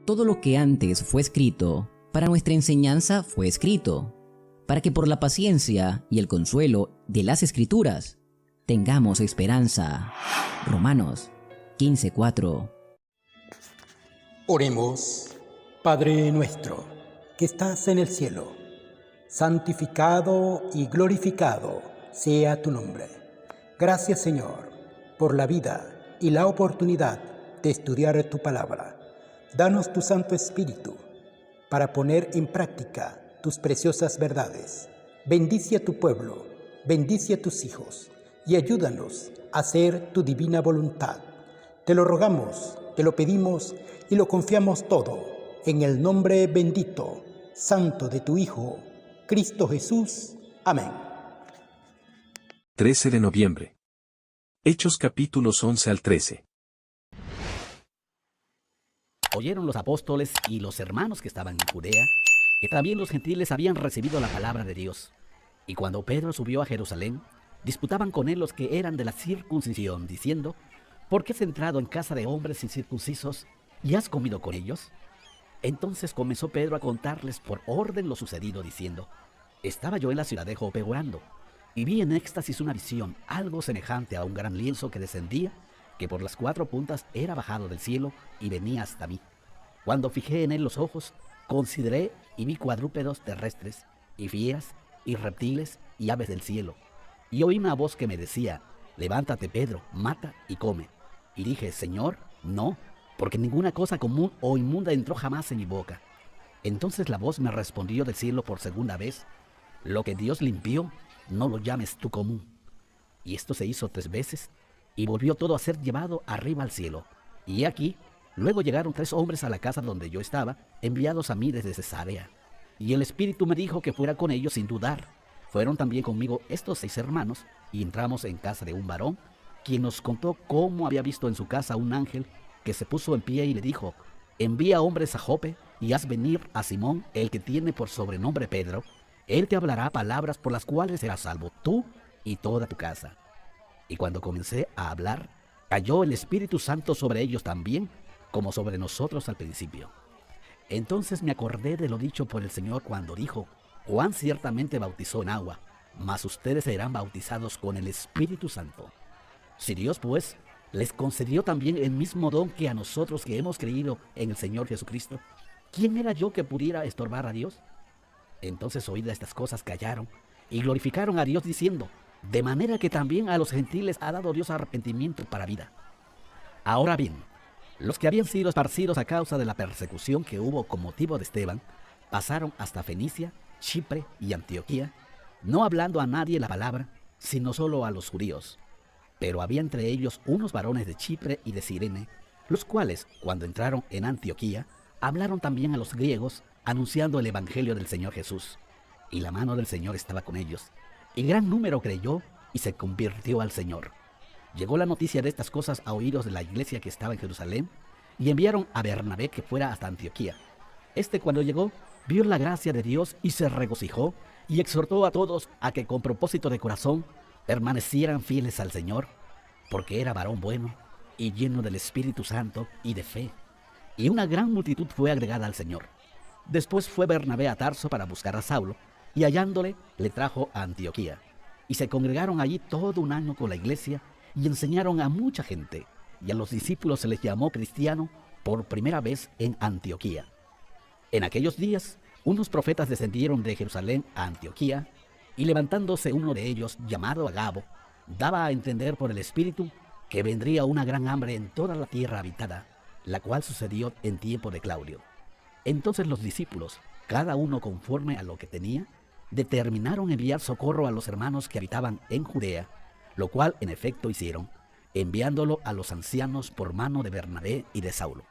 Todo lo que antes fue escrito, para nuestra enseñanza fue escrito, para que por la paciencia y el consuelo de las Escrituras tengamos esperanza. Romanos 15:4. Oremos. Padre nuestro, que estás en el cielo, santificado y glorificado sea tu nombre. Gracias, Señor, por la vida y la oportunidad de estudiar tu palabra. Danos tu Santo Espíritu para poner en práctica tus preciosas verdades. Bendice a tu pueblo, bendice a tus hijos y ayúdanos a hacer tu divina voluntad. Te lo rogamos, te lo pedimos y lo confiamos todo en el nombre bendito, santo de tu Hijo, Cristo Jesús. Amén. 13 de noviembre. Hechos capítulos 11 al 13. Oyeron los apóstoles y los hermanos que estaban en Judea, que también los gentiles habían recibido la palabra de Dios. Y cuando Pedro subió a Jerusalén, disputaban con él los que eran de la circuncisión, diciendo: ¿por qué has entrado en casa de hombres incircuncisos y has comido con ellos? Entonces comenzó Pedro a contarles por orden lo sucedido, diciendo: estaba yo en la ciudad de Jope orando, y vi en éxtasis una visión, algo semejante a un gran lienzo que descendía, que por las 4 puntas era bajado del cielo y venía hasta mí. Cuando fijé en él los ojos, consideré y vi cuadrúpedos terrestres, y fieras, y reptiles, y aves del cielo. Y oí una voz que me decía: levántate, Pedro, mata y come. Y dije: Señor, no, porque ninguna cosa común o inmunda entró jamás en mi boca. Entonces la voz me respondió del cielo por segunda vez: lo que Dios limpió, no lo llames tú común. Y esto se hizo 3 veces, y volvió todo a ser llevado arriba al cielo. Y aquí, luego llegaron 3 hombres a la casa donde yo estaba, enviados a mí desde Cesarea. Y el Espíritu me dijo que fuera con ellos sin dudar. Fueron también conmigo estos 6 hermanos, y entramos en casa de un varón, quien nos contó cómo había visto en su casa un ángel que se puso en pie y le dijo: envía hombres a Jope y haz venir a Simón, el que tiene por sobrenombre Pedro. Él te hablará palabras por las cuales serás salvo tú y toda tu casa. Y cuando comencé a hablar, cayó el Espíritu Santo sobre ellos también, como sobre nosotros al principio. Entonces me acordé de lo dicho por el Señor cuando dijo: Juan ciertamente bautizó en agua, mas ustedes serán bautizados con el Espíritu Santo. Si Dios, pues, les concedió también el mismo don que a nosotros que hemos creído en el Señor Jesucristo, ¿quién era yo que pudiera estorbar a Dios? Entonces oídas estas cosas callaron y glorificaron a Dios diciendo: de manera que también a los gentiles ha dado Dios arrepentimiento para vida. Ahora bien, los que habían sido esparcidos a causa de la persecución que hubo con motivo de Esteban, pasaron hasta Fenicia, Chipre y Antioquía, no hablando a nadie la palabra, sino solo a los judíos. Pero había entre ellos unos varones de Chipre y de Cirene, los cuales, cuando entraron en Antioquía, hablaron también a los griegos, anunciando el evangelio del Señor Jesús. Y la mano del Señor estaba con ellos, y gran número creyó y se convirtió al Señor. Llegó la noticia de estas cosas a oídos de la iglesia que estaba en Jerusalén, y enviaron a Bernabé que fuera hasta Antioquía. Cuando llegó, vio la gracia de Dios y se regocijó, y exhortó a todos a que con propósito de corazón permanecieran fieles al Señor, porque era varón bueno y lleno del Espíritu Santo y de fe. Y una gran multitud fue agregada al Señor. Después fue Bernabé a Tarso para buscar a Saulo, y hallándole, le trajo a Antioquía. Y se congregaron allí todo un año con la iglesia, y enseñaron a mucha gente, y a los discípulos se les llamó cristiano por primera vez en Antioquía. En aquellos días, unos profetas descendieron de Jerusalén a Antioquía, y levantándose uno de ellos, llamado Agabo, daba a entender por el Espíritu que vendría una gran hambre en toda la tierra habitada, la cual sucedió en tiempo de Claudio. Entonces los discípulos, cada uno conforme a lo que tenía, determinaron enviar socorro a los hermanos que habitaban en Judea, lo cual en efecto hicieron, enviándolo a los ancianos por mano de Bernabé y de Saulo.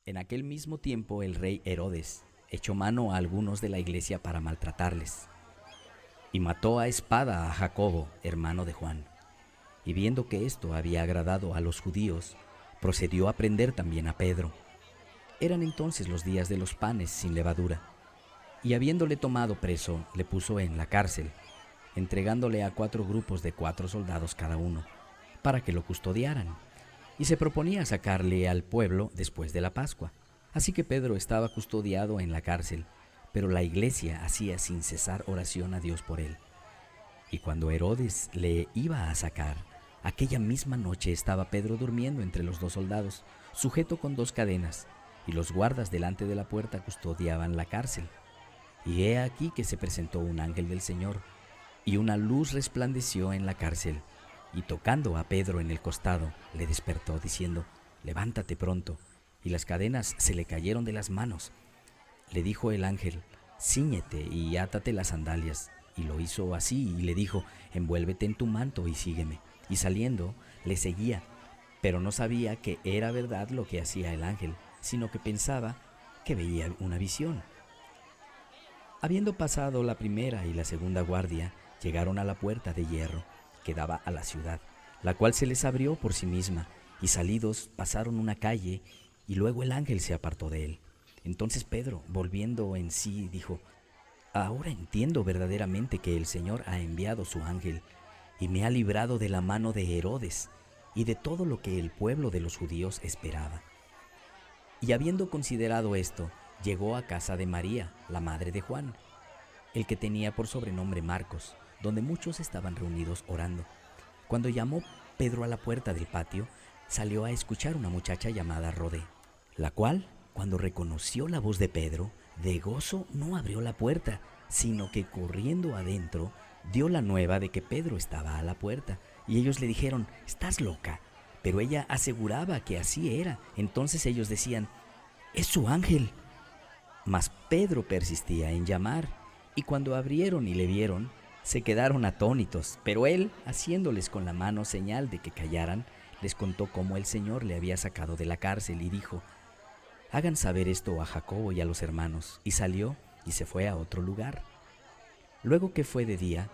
En aquel mismo tiempo el rey Herodes echó mano a algunos de la iglesia para maltratarles, y mató a espada a Jacobo, hermano de Juan. Y viendo que esto había agradado a los judíos, procedió a prender también a Pedro. Eran entonces los días de los panes sin levadura, y habiéndole tomado preso, le puso en la cárcel, entregándole a 4 grupos de 4 soldados cada uno, para que lo custodiaran, y se proponía sacarle al pueblo después de la Pascua. Así que Pedro estaba custodiado en la cárcel, pero la iglesia hacía sin cesar oración a Dios por él. Y cuando Herodes le iba a sacar, aquella misma noche estaba Pedro durmiendo entre los 2 soldados, sujeto con 2 cadenas, y los guardas delante de la puerta custodiaban la cárcel. Y he aquí que se presentó un ángel del Señor, y una luz resplandeció en la cárcel, y tocando a Pedro en el costado, le despertó, diciendo: «Levántate pronto». Y las cadenas se le cayeron de las manos. Le dijo el ángel: «Cíñete y átate las sandalias». Y lo hizo así, y le dijo: «Envuélvete en tu manto y sígueme». Y saliendo, le seguía, pero no sabía que era verdad lo que hacía el ángel, sino que pensaba que veía una visión. Habiendo pasado la primera y la segunda guardia, llegaron a la puerta de hierro que daba a la ciudad, la cual se les abrió por sí misma, y salidos pasaron una calle, y luego el ángel se apartó de él. Entonces Pedro, volviendo en sí, dijo: «Ahora entiendo verdaderamente que el Señor ha enviado su ángel, y me ha librado de la mano de Herodes, y de todo lo que el pueblo de los judíos esperaba». Y habiendo considerado esto, llegó a casa de María, la madre de Juan, el que tenía por sobrenombre Marcos, donde muchos estaban reunidos orando. Cuando llamó Pedro a la puerta del patio, salió a escuchar una muchacha llamada Rodé, la cual, cuando reconoció la voz de Pedro, de gozo no abrió la puerta, sino que corriendo adentro, dio la nueva de que Pedro estaba a la puerta. Y ellos le dijeron: «¿Estás loca?». Pero ella aseguraba que así era. Entonces ellos decían: «Es su ángel». Mas Pedro persistía en llamar, y cuando abrieron y le vieron, se quedaron atónitos. Pero él, haciéndoles con la mano señal de que callaran, les contó cómo el Señor le había sacado de la cárcel, y dijo: «Hagan saber esto a Jacobo y a los hermanos». Y salió y se fue a otro lugar. Luego que fue de día,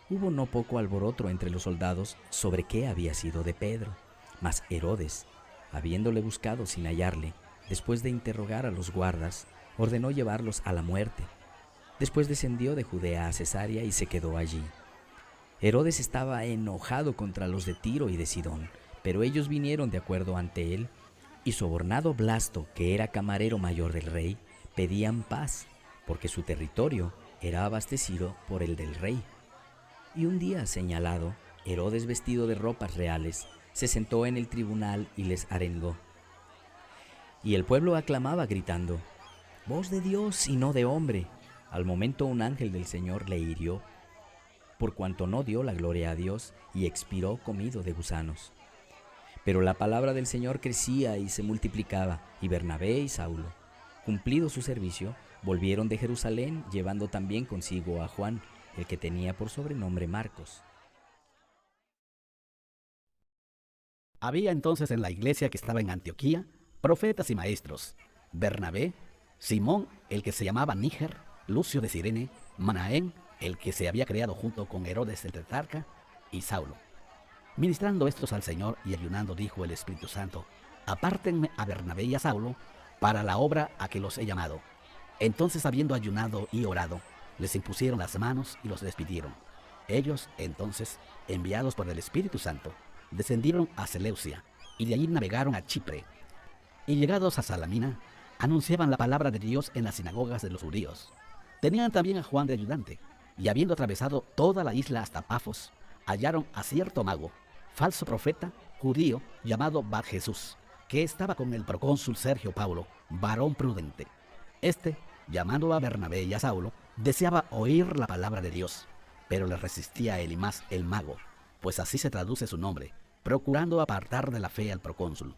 hubo no poco alboroto entre los soldados sobre qué había sido de Pedro. Mas Herodes, habiéndole buscado sin hallarle, después de interrogar a los guardas, ordenó llevarlos a la muerte. Después descendió de Judea a Cesarea y se quedó allí. Herodes estaba enojado contra los de Tiro y de Sidón, pero ellos vinieron de acuerdo ante él, y sobornado Blasto, que era camarero mayor del rey, pedían paz, porque su territorio era abastecido por el del rey. Y un día señalado, Herodes, vestido de ropas reales, se sentó en el tribunal y les arengó. Y el pueblo aclamaba gritando: «Voz de Dios y no de hombre». Al momento un ángel del Señor le hirió, por cuanto no dio la gloria a Dios, y expiró comido de gusanos. Pero la palabra del Señor crecía y se multiplicaba, y Bernabé y Saulo, cumplido su servicio, volvieron de Jerusalén, llevando también consigo a Juan, el que tenía por sobrenombre Marcos. Había entonces en la iglesia que estaba en Antioquía profetas y maestros: Bernabé, Simón, el que se llamaba Níger, Lucio de Cirene, Manaén, el que se había creado junto con Herodes el tetrarca, y Saulo. Ministrando estos al Señor y ayunando, dijo el Espíritu Santo: «Apártenme a Bernabé y a Saulo para la obra a que los he llamado». Entonces, habiendo ayunado y orado, les impusieron las manos y los despidieron. Ellos, entonces, enviados por el Espíritu Santo, descendieron a Seleucia, y de allí navegaron a Chipre. Y llegados a Salamina, anunciaban la palabra de Dios en las sinagogas de los judíos. Tenían también a Juan de ayudante, y habiendo atravesado toda la isla hasta Pafos, hallaron a cierto mago, falso profeta, judío, llamado Bar Jesús, que estaba con el procónsul Sergio Paulo, varón prudente. Este, llamando a Bernabé y a Saulo, deseaba oír la palabra de Dios, pero le resistía a Elimas el mago, pues así se traduce su nombre, procurando apartar de la fe al procónsul.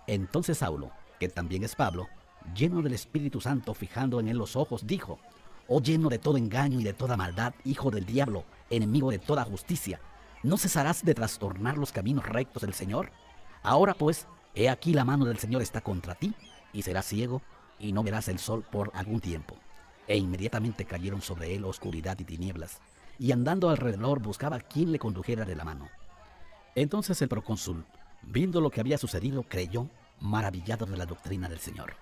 Entonces Saulo, que también es Pablo, lleno del Espíritu Santo, fijando en él los ojos, dijo: «Oh, lleno de todo engaño y de toda maldad, hijo del diablo, enemigo de toda justicia, ¿no cesarás de trastornar los caminos rectos del Señor? Ahora pues, he aquí la mano del Señor está contra ti, y serás ciego, y no verás el sol por algún tiempo». E inmediatamente cayeron sobre él oscuridad y tinieblas, y andando alrededor buscaba quién le condujera de la mano. Entonces el procónsul, viendo lo que había sucedido, creyó, maravillado de la doctrina del Señor.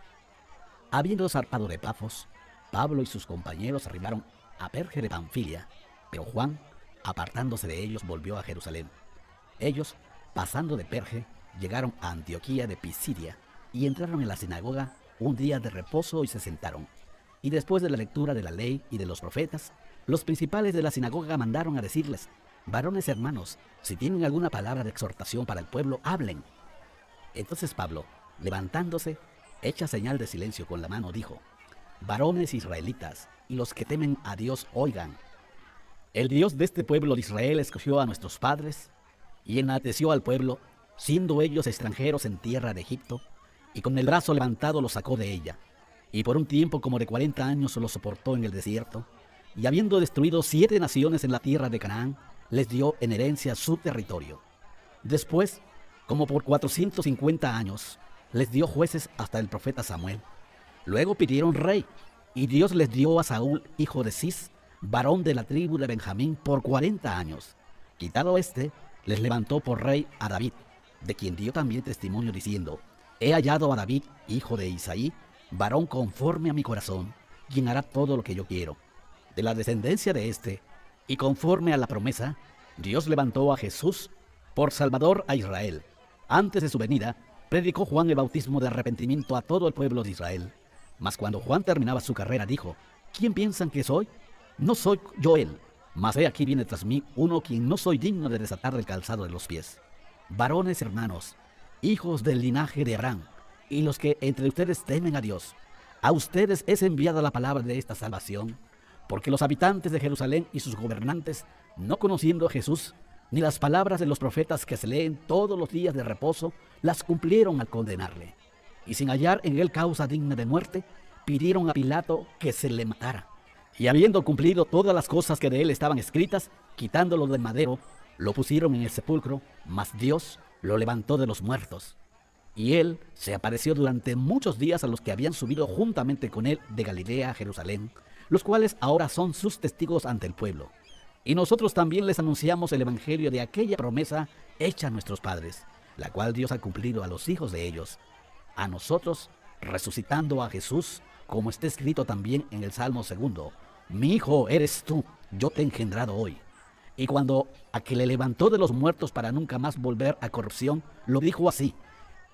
Habiendo zarpado de Pafos, Pablo y sus compañeros arribaron a Perge de Panfilia, pero Juan, apartándose de ellos, volvió a Jerusalén. Ellos, pasando de Perge, llegaron a Antioquía de Pisidia y entraron en la sinagoga un día de reposo y se sentaron. Y después de la lectura de la ley y de los profetas, los principales de la sinagoga mandaron a decirles: varones hermanos, si tienen alguna palabra de exhortación para el pueblo, hablen. Entonces Pablo, levantándose, hecha señal de silencio con la mano, dijo: varones israelitas y los que temen a Dios, oigan. El Dios de este pueblo de Israel escogió a nuestros padres y enalteció al pueblo, siendo ellos extranjeros en tierra de Egipto, y con el brazo levantado los sacó de ella. Y por un tiempo como de 40 años los soportó en el desierto, y habiendo destruido 7 naciones en la tierra de Canaán, les dio en herencia su territorio. Después, como por 450 años, les dio jueces hasta el profeta Samuel. Luego pidieron rey, y Dios les dio a Saúl, hijo de Cis, varón de la tribu de Benjamín, por 40 años. Quitado este, les levantó por rey a David, de quien dio también testimonio diciendo: he hallado a David, hijo de Isaí, varón conforme a mi corazón, quien hará todo lo que yo quiero. De la descendencia de este, y conforme a la promesa, Dios levantó a Jesús por Salvador a Israel. Antes de su venida, predicó Juan el bautismo de arrepentimiento a todo el pueblo de Israel. Mas cuando Juan terminaba su carrera, dijo: ¿quién piensan que soy? No soy yo él, mas he aquí viene tras mí uno quien no soy digno de desatar del calzado de los pies. Varones hermanos, hijos del linaje de Abraham, y los que entre ustedes temen a Dios, a ustedes es enviada la palabra de esta salvación, porque los habitantes de Jerusalén y sus gobernantes, no conociendo a Jesús, ni las palabras de los profetas que se leen todos los días de reposo, las cumplieron al condenarle. Y sin hallar en él causa digna de muerte, pidieron a Pilato que se le matara. Y habiendo cumplido todas las cosas que de él estaban escritas, quitándolo del madero, lo pusieron en el sepulcro, mas Dios lo levantó de los muertos. Y él se apareció durante muchos días a los que habían subido juntamente con él de Galilea a Jerusalén, los cuales ahora son sus testigos ante el pueblo. Y nosotros también les anunciamos el evangelio de aquella promesa hecha a nuestros padres, la cual Dios ha cumplido a los hijos de ellos, a nosotros, resucitando a Jesús, como está escrito también en el Salmo 2: mi hijo eres tú, yo te he engendrado hoy. Y cuando a que le levantó de los muertos para nunca más volver a corrupción, lo dijo así: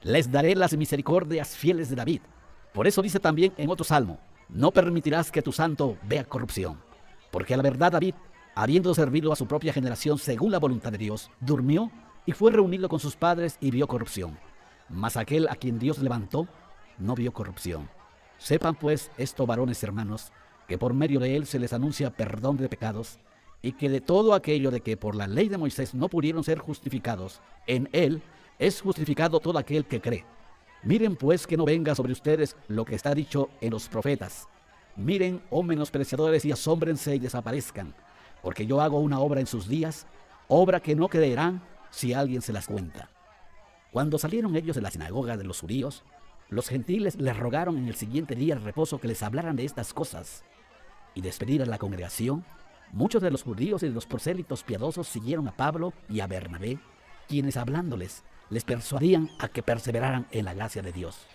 les daré las misericordias fieles de David. Por eso dice también en otro salmo: no permitirás que tu santo vea corrupción. Porque a la verdad David, habiendo servido a su propia generación según la voluntad de Dios, durmió y fue reunido con sus padres y vio corrupción. Mas aquel a quien Dios levantó no vio corrupción. Sepan pues esto, varones hermanos, que por medio de él se les anuncia perdón de pecados, y que de todo aquello de que por la ley de Moisés no pudieron ser justificados, en él es justificado todo aquel que cree. Miren pues que no venga sobre ustedes lo que está dicho en los profetas. Miren, oh menospreciadores, y asómbrense y desaparezcan, porque yo hago una obra en sus días, obra que no creerán si alguien se las cuenta. Cuando salieron ellos de la sinagoga de los judíos, los gentiles les rogaron en el siguiente día de reposo que les hablaran de estas cosas. Y despedida la congregación, muchos de los judíos y de los prosélitos piadosos siguieron a Pablo y a Bernabé, quienes hablándoles les persuadían a que perseveraran en la gracia de Dios.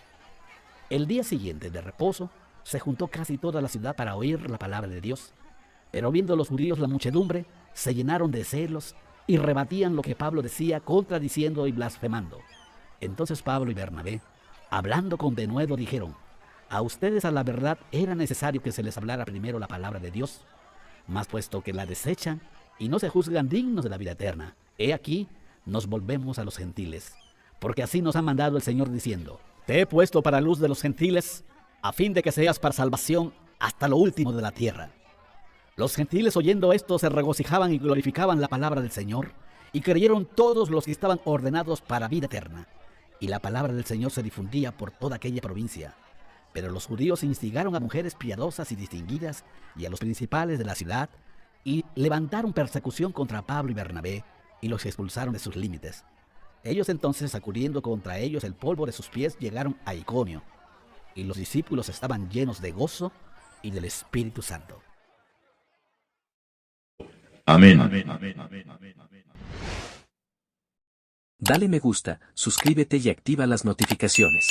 El día siguiente de reposo se juntó casi toda la ciudad para oír la palabra de Dios. Pero viendo los judíos la muchedumbre, se llenaron de celos y rebatían lo que Pablo decía, contradiciendo y blasfemando. Entonces Pablo y Bernabé, hablando con denuedo, dijeron: a ustedes a la verdad era necesario que se les hablara primero la palabra de Dios, mas puesto que la desechan y no se juzgan dignos de la vida eterna, he aquí nos volvemos a los gentiles, porque así nos ha mandado el Señor diciendo: te he puesto para luz de los gentiles, a fin de que seas para salvación hasta lo último de la tierra. Los gentiles, oyendo esto, se regocijaban y glorificaban la palabra del Señor, y creyeron todos los que estaban ordenados para vida eterna. Y la palabra del Señor se difundía por toda aquella provincia. Pero los judíos instigaron a mujeres piadosas y distinguidas y a los principales de la ciudad, y levantaron persecución contra Pablo y Bernabé, y los expulsaron de sus límites. Ellos entonces, sacudiendo contra ellos el polvo de sus pies, llegaron a Iconio, y los discípulos estaban llenos de gozo y del Espíritu Santo. Amén. Dale me gusta, suscríbete y activa las notificaciones.